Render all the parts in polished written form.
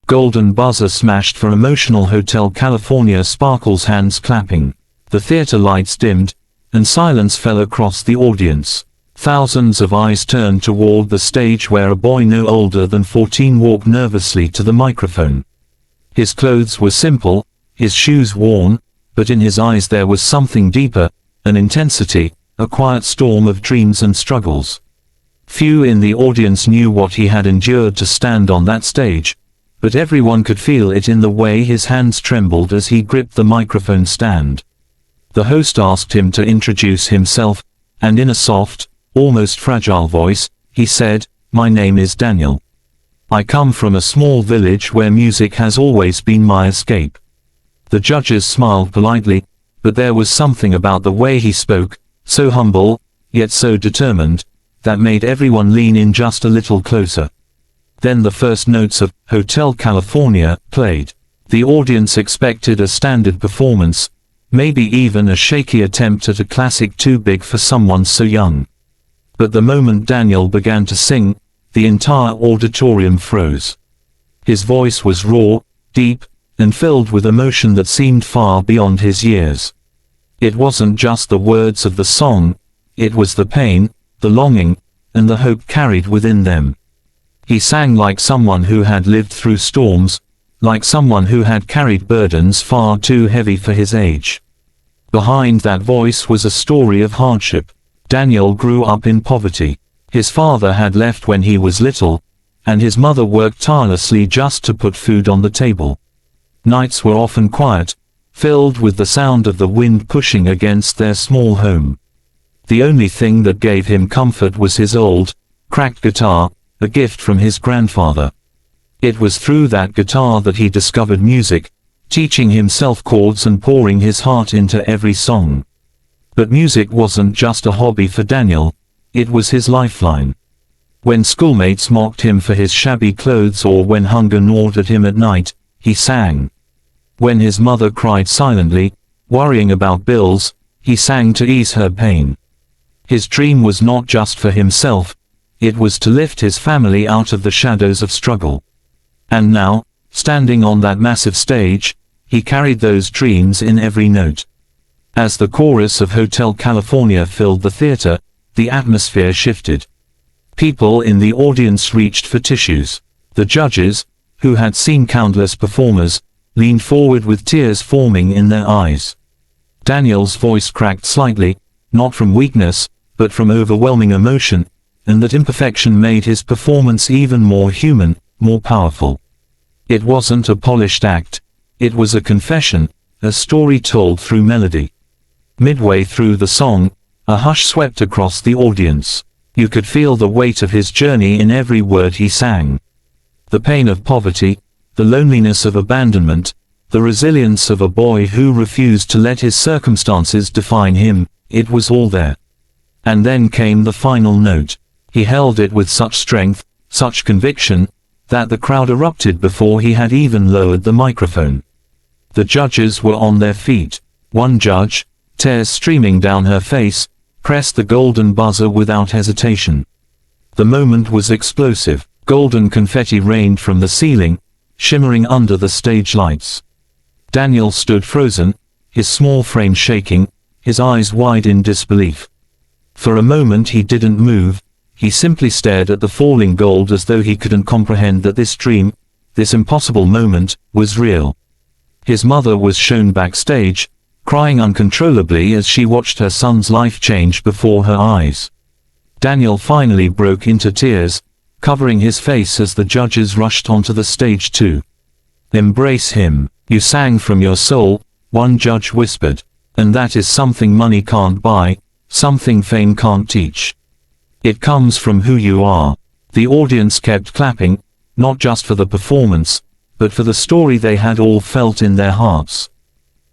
Golden buzzer smashed for emotional Hotel California sparkles, hands clapping. The theater lights dimmed, and silence fell across the audience. Thousands of eyes turned toward the stage where a boy no older than 14 walked nervously to the microphone. His clothes were simple, his shoes worn, but in his eyes there was something deeper, an intensity, a quiet storm of dreams and struggles. Few in the audience knew what he had endured to stand on that stage, but everyone could feel it in the way his hands trembled as he gripped the microphone stand. The host asked him to introduce himself, and in a soft, almost fragile voice, he said, "My name is Daniel. I come from a small village where music has always been my escape." The judges smiled politely, but there was something about the way he spoke, so humble, yet so determined, that made everyone lean in just a little closer. Then the first notes of Hotel California played. The audience expected a standard performance, maybe even a shaky attempt at a classic too big for someone so young. But the moment Daniel began to sing, the entire auditorium froze. His voice was raw, deep, and filled with emotion that seemed far beyond his years. It wasn't just the words of the song, it was the pain, the longing, and the hope carried within them. He sang like someone who had lived through storms, like someone who had carried burdens far too heavy for his age. Behind that voice was a story of hardship. Daniel grew up in poverty. His father had left when he was little, and his mother worked tirelessly just to put food on the table. Nights were often quiet, filled with the sound of the wind pushing against their small home. The only thing that gave him comfort was his old, cracked guitar, a gift from his grandfather. It was through that guitar that he discovered music, teaching himself chords and pouring his heart into every song. But music wasn't just a hobby for Daniel, it was his lifeline. When schoolmates mocked him for his shabby clothes or when hunger gnawed at him at night, he sang. When his mother cried silently, worrying about bills, he sang to ease her pain. His dream was not just for himself, it was to lift his family out of the shadows of struggle. And now, standing on that massive stage, he carried those dreams in every note. As the chorus of Hotel California filled the theater, the atmosphere shifted. People in the audience reached for tissues. The judges, who had seen countless performers, leaned forward with tears forming in their eyes. Daniel's voice cracked slightly, not from weakness, but from overwhelming emotion, and that imperfection made his performance even more human, more powerful. It wasn't a polished act, it was a confession, a story told through melody. Midway through the song, a hush swept across the audience. You could feel the weight of his journey in every word he sang. The pain of poverty, the loneliness of abandonment, the resilience of a boy who refused to let his circumstances define him, it was all there. And then came the final note. He held it with such strength, such conviction, that the crowd erupted before he had even lowered the microphone. The judges were on their feet. One judge, tears streaming down her face, pressed the golden buzzer without hesitation. The moment was explosive. Golden confetti rained from the ceiling, shimmering under the stage lights. Daniel stood frozen, his small frame shaking, his eyes wide in disbelief. For a moment he didn't move, he simply stared at the falling gold as though he couldn't comprehend that this dream, this impossible moment, was real. His mother was shown backstage, crying uncontrollably as she watched her son's life change before her eyes. Daniel finally broke into tears, covering his face as the judges rushed onto the stage too. "Embrace him. You sang from your soul," one judge whispered. "And that is something money can't buy, something fame can't teach. It comes from who you are." The audience kept clapping, not just for the performance, but for the story they had all felt in their hearts.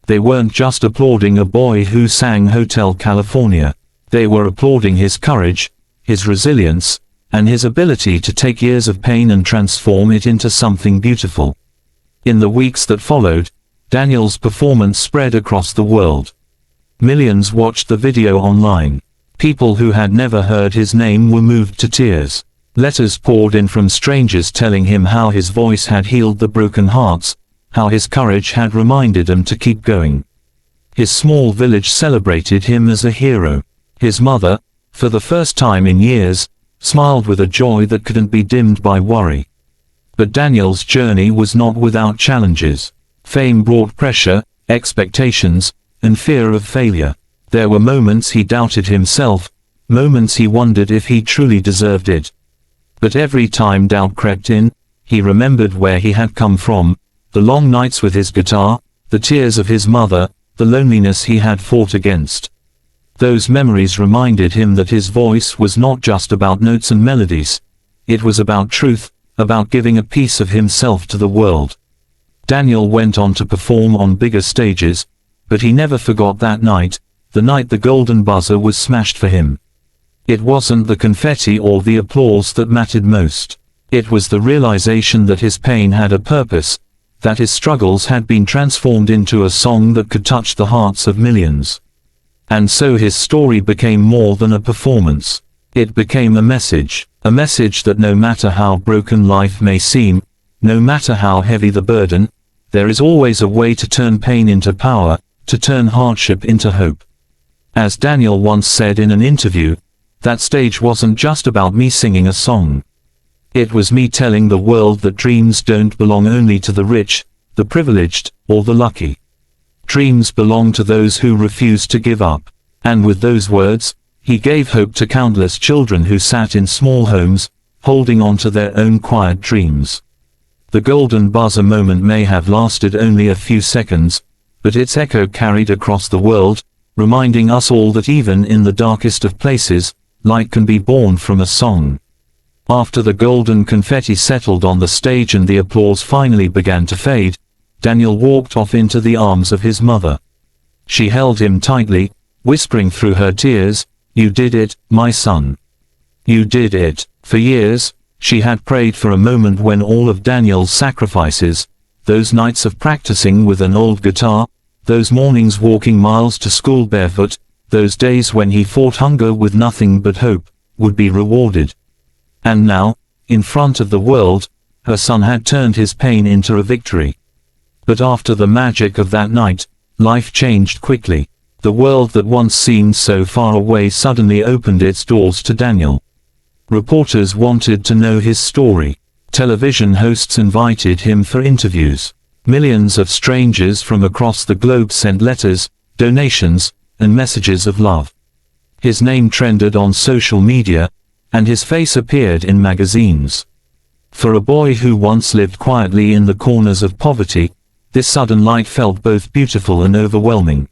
They weren't just applauding a boy who sang Hotel California. They were applauding his courage, his resilience, and his ability to take years of pain and transform it into something beautiful. In the weeks that followed, Daniel's performance spread across the world. Millions watched the video online. People who had never heard his name were moved to tears. Letters poured in from strangers telling him how his voice had healed the broken hearts, how his courage had reminded them to keep going. His small village celebrated him as a hero. His mother, for the first time in years, smiled with a joy that couldn't be dimmed by worry. But Daniel's journey was not without challenges. Fame brought pressure, expectations, and fear of failure. There were moments he doubted himself, moments he wondered if he truly deserved it. But every time doubt crept in, he remembered where he had come from, the long nights with his guitar, the tears of his mother, the loneliness he had fought against. Those memories reminded him that his voice was not just about notes and melodies. It was about truth, about giving a piece of himself to the world. Daniel went on to perform on bigger stages, but he never forgot that night, the night the golden buzzer was smashed for him. It wasn't the confetti or the applause that mattered most. It was the realization that his pain had a purpose, that his struggles had been transformed into a song that could touch the hearts of millions. And so his story became more than a performance. It became a message that no matter how broken life may seem, no matter how heavy the burden, there is always a way to turn pain into power, to turn hardship into hope. As Daniel once said in an interview, that stage wasn't just about me singing a song. It was me telling the world that dreams don't belong only to the rich, the privileged, or the lucky. Dreams belong to those who refuse to give up. And with those words, he gave hope to countless children who sat in small homes, holding on to their own quiet dreams. The golden buzzer moment may have lasted only a few seconds, but its echo carried across the world, reminding us all that even in the darkest of places, light can be born from a song. After the golden confetti settled on the stage and the applause finally began to fade, Daniel walked off into the arms of his mother. She held him tightly, whispering through her tears, "You did it, my son. You did it." For years, she had prayed for a moment when all of Daniel's sacrifices, those nights of practicing with an old guitar, those mornings walking miles to school barefoot, those days when he fought hunger with nothing but hope, would be rewarded. And now, in front of the world, her son had turned his pain into a victory. But after the magic of that night, life changed quickly. The world that once seemed so far away suddenly opened its doors to Daniel. Reporters wanted to know his story. Television hosts invited him for interviews. Millions of strangers from across the globe sent letters, donations, and messages of love. His name trended on social media, and his face appeared in magazines. For a boy who once lived quietly in the corners of poverty, this sudden light felt both beautiful and overwhelming.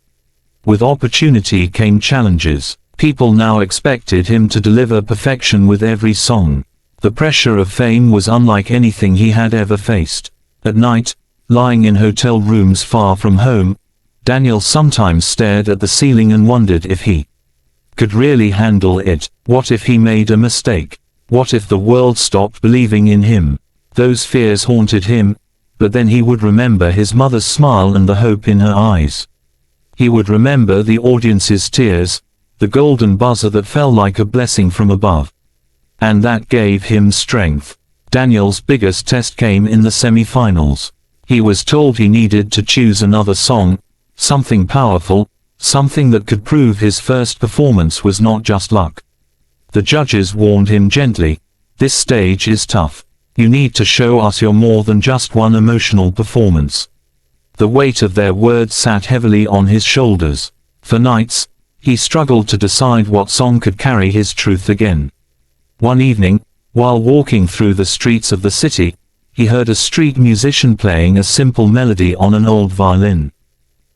With opportunity came challenges. People now expected him to deliver perfection with every song. The pressure of fame was unlike anything he had ever faced. At night, lying in hotel rooms far from home, Daniel sometimes stared at the ceiling and wondered if he could really handle it. What if he made a mistake? What if the world stopped believing in him? Those fears haunted him, but then he would remember his mother's smile and the hope in her eyes. He would remember the audience's tears, the golden buzzer that fell like a blessing from above. And that gave him strength. Daniel's biggest test came in the semi-finals. He was told he needed to choose another song, something powerful, something that could prove his first performance was not just luck. The judges warned him gently, "This stage is tough. You need to show us you're more than just one emotional performance." The weight of their words sat heavily on his shoulders. For nights, he struggled to decide what song could carry his truth again. One evening, while walking through the streets of the city, he heard a street musician playing a simple melody on an old violin.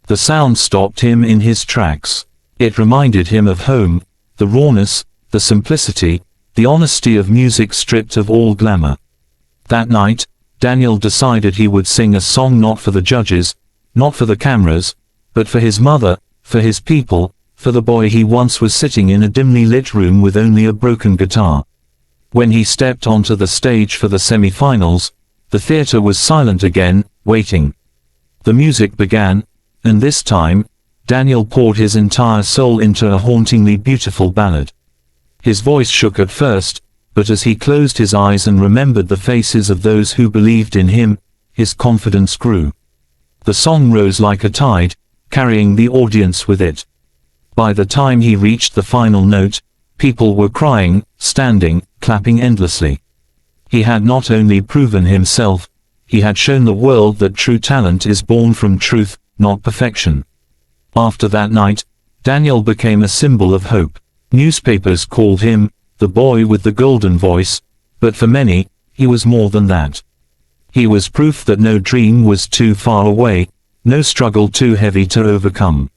The sound stopped him in his tracks. It reminded him of home, the rawness, the simplicity, the honesty of music stripped of all glamour. That night, Daniel decided he would sing a song not for the judges, not for the cameras, but for his mother, for his people, for the boy he once was sitting in a dimly lit room with only a broken guitar. When he stepped onto the stage for the semi-finals, the theater was silent again, waiting. The music began, and this time, Daniel poured his entire soul into a hauntingly beautiful ballad. His voice shook at first, but as he closed his eyes and remembered the faces of those who believed in him, his confidence grew. The song rose like a tide, carrying the audience with it. By the time he reached the final note, people were crying, standing, clapping endlessly. He had not only proven himself, he had shown the world that true talent is born from truth, not perfection. After that night, Daniel became a symbol of hope. Newspapers called him the boy with the golden voice, but for many, he was more than that. He was proof that no dream was too far away, no struggle too heavy to overcome.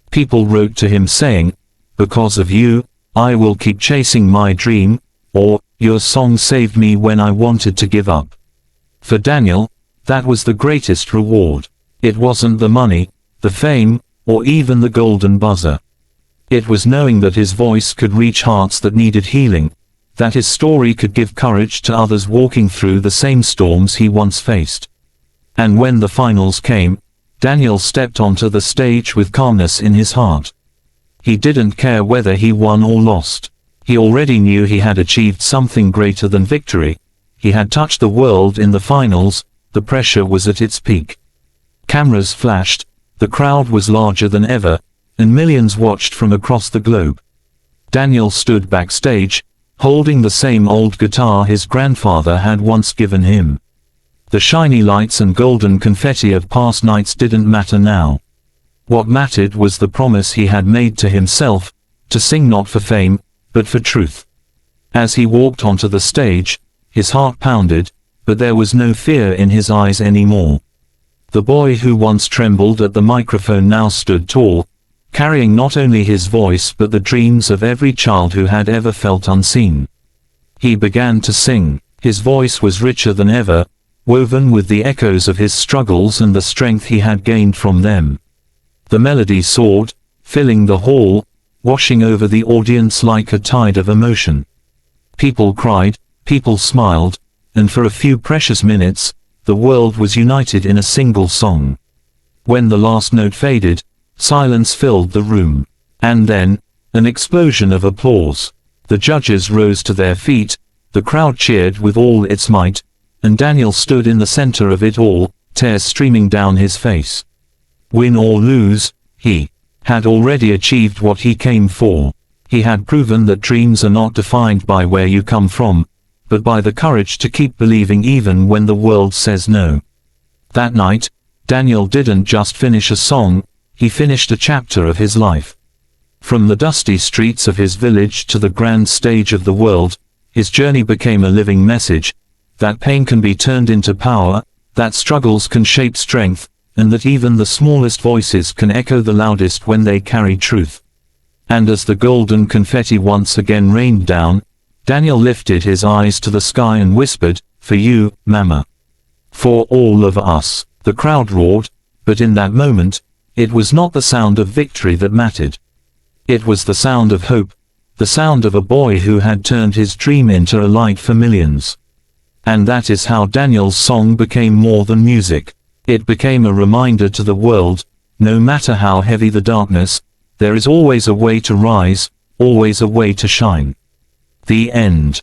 People wrote to him saying, "Because of you, I will keep chasing my dream," or, "Your song saved me when I wanted to give up." For Daniel, that was the greatest reward. It wasn't the money, the fame, or even the golden buzzer. It was knowing that his voice could reach hearts that needed healing, that his story could give courage to others walking through the same storms he once faced. And when the finals came, Daniel stepped onto the stage with calmness in his heart. He didn't care whether he won or lost. He already knew he had achieved something greater than victory. He had touched the world in the finals, the pressure was at its peak. Cameras flashed, the crowd was larger than ever, and millions watched from across the globe. Daniel stood backstage, holding the same old guitar his grandfather had once given him. The shiny lights and golden confetti of past nights didn't matter now. What mattered was the promise he had made to himself, to sing not for fame, but for truth. As he walked onto the stage, his heart pounded, but there was no fear in his eyes anymore. The boy who once trembled at the microphone now stood tall, carrying not only his voice but the dreams of every child who had ever felt unseen. He began to sing. His voice was richer than ever, woven with the echoes of his struggles and the strength he had gained from them. The melody soared, filling the hall, washing over the audience like a tide of emotion. People cried, people smiled, and for a few precious minutes, the world was united in a single song. When the last note faded, silence filled the room. And then, an explosion of applause. The judges rose to their feet, the crowd cheered with all its might, and Daniel stood in the center of it all, tears streaming down his face. Win or lose, he had already achieved what he came for. He had proven that dreams are not defined by where you come from, but by the courage to keep believing even when the world says no. That night, Daniel didn't just finish a song, he finished a chapter of his life. From the dusty streets of his village to the grand stage of the world, his journey became a living message, that pain can be turned into power, that struggles can shape strength, and that even the smallest voices can echo the loudest when they carry truth. And as the golden confetti once again rained down, Daniel lifted his eyes to the sky and whispered, "For you, Mama. For all of us." The crowd roared, but in that moment, it was not the sound of victory that mattered. It was the sound of hope, the sound of a boy who had turned his dream into a light for millions. And that is how Daniel's song became more than music. It became a reminder to the world, no matter how heavy the darkness, there is always a way to rise, always a way to shine. The end.